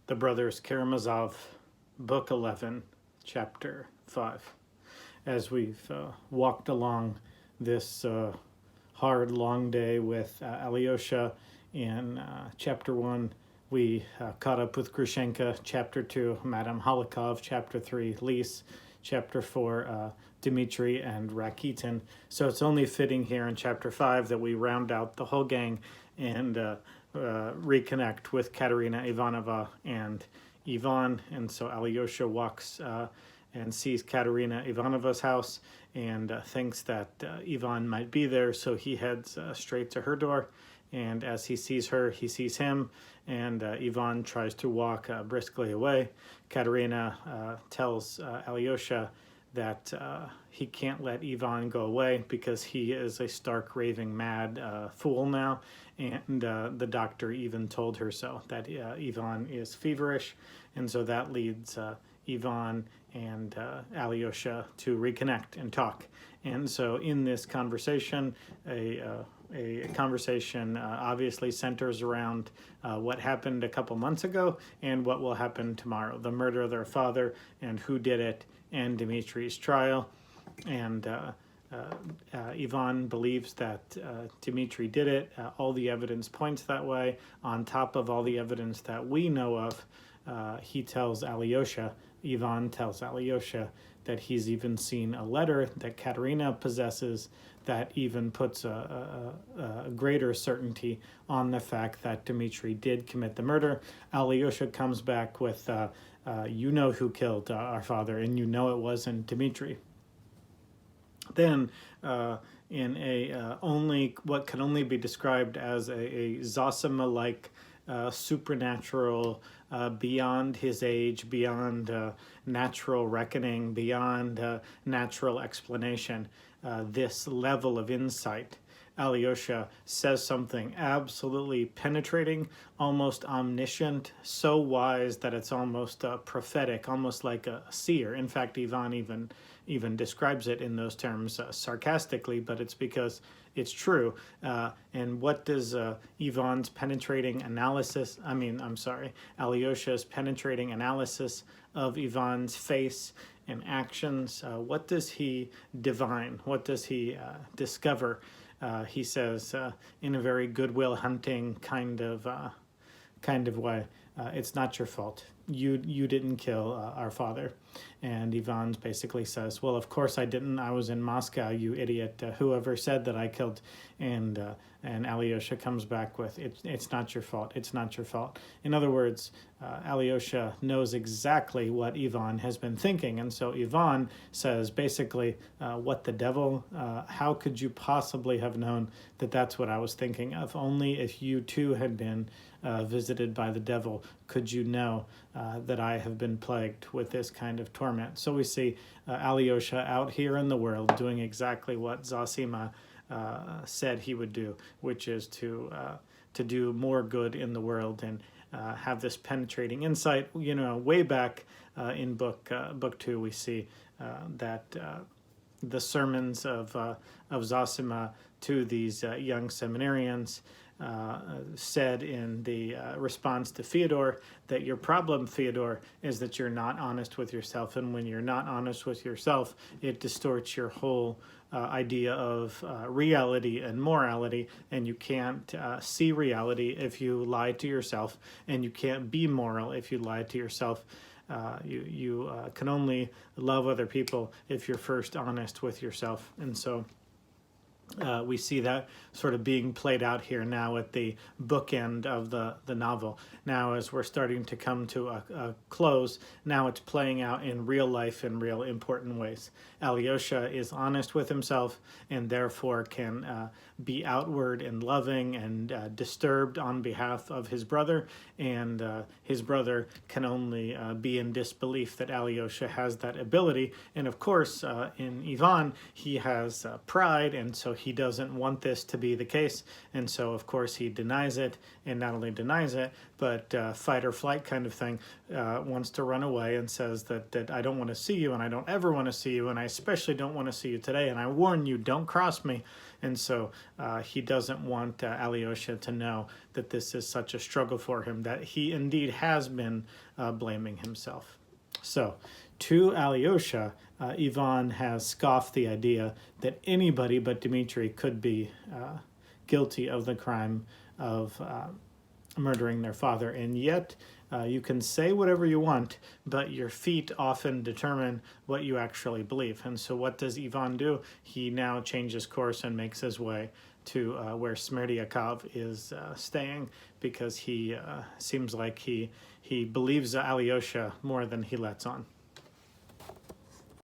The Brothers Karamazov, Book 11, Chapter 5. As we've walked along this hard, long day with Alyosha in Chapter 1, we caught up with Grushenka, Chapter 2, Madame Holikov, Chapter 3, Lise, Chapter 4, Dmitri and Rakitin. So it's only fitting here in Chapter 5 that we round out the whole gang and reconnect with Katerina Ivanova and Ivan. And so Alyosha walks and sees Katerina Ivanova's house and thinks that Ivan might be there, so he heads straight to her door. And as he sees her, he sees him, and Ivan tries to walk briskly away. Katerina tells Alyosha that he can't let Ivan go away because he is a stark, raving, mad fool now. And the doctor even told her so, that Ivan is feverish. And so that leads Ivan and Alyosha to reconnect and talk. And so in this conversation, a conversation obviously centers around what happened a couple months ago and what will happen tomorrow. The murder of their father and who did it, and Dmitri's trial. And Ivan believes that Dmitri did it. All the evidence points that way. On top of all the evidence that we know of, he tells Alyosha, Ivan tells Alyosha, that he's even seen a letter that Katerina possesses that even puts a greater certainty on the fact that Dmitri did commit the murder. Alyosha comes back with, you know who killed our father, and you know it wasn't Dmitri. Then, in a what can only be described as a Zosima-like supernatural, beyond his age, beyond natural reckoning, beyond natural explanation, this level of insight, Alyosha says something absolutely penetrating, almost omniscient, so wise that it's almost prophetic, almost like a seer. In fact, Ivan even describes it in those terms sarcastically, but it's because it's true. And what does Ivan's penetrating analysis, Alyosha's penetrating analysis of Ivan's face and actions, what does he divine? What does he discover? He says, in a very goodwill hunting kind of way, it's not your fault. You didn't kill our father. And Ivan basically says, well, of course I didn't. I was in Moscow, you idiot. Whoever said that I killed? And Alyosha comes back with, it's not your fault. It's not your fault. In other words, Alyosha knows exactly what Ivan has been thinking. And so Ivan says, basically, what the devil? How could you possibly have known that that's what I was thinking of? Only if you too had been visited by the devil could you know that I have been plagued with this kind of torment. So we see Alyosha out here in the world doing exactly what Zosima said he would do, which is to do more good in the world and have this penetrating insight. You know, way back in book 2, we see that the sermons of Zosima to these young seminarians said in the response to Fyodor that your problem, Fyodor, is that you're not honest with yourself. And when you're not honest with yourself, it distorts your whole idea of reality and morality. And you can't see reality if you lie to yourself. And you can't be moral if you lie to yourself. You can only love other people if you're first honest with yourself. And so we see that sort of being played out here now at the bookend of the novel. Now, as we're starting to come to a close, now it's playing out in real life in real important ways. Alyosha is honest with himself and therefore can be outward and loving and disturbed on behalf of his brother, and his brother can only be in disbelief that Alyosha has that ability. And of course, in Ivan, he has pride, and so he doesn't want this to be the case, and so of course he denies it, and not only denies it, but fight or flight kind of thing, wants to run away and says that I don't want to see you, and I don't ever want to see you, and I especially don't want to see you today, and I warn you, don't cross me. And so he doesn't want Alyosha to know that this is such a struggle for him, that he indeed has been blaming himself. So to Alyosha, Ivan has scoffed the idea that anybody but Dmitri could be guilty of the crime of murdering their father. And yet you can say whatever you want, but your feet often determine what you actually believe. And so what does Ivan do? He now changes course and makes his way to where Smerdyakov is staying, because he seems like he believes Alyosha more than he lets on.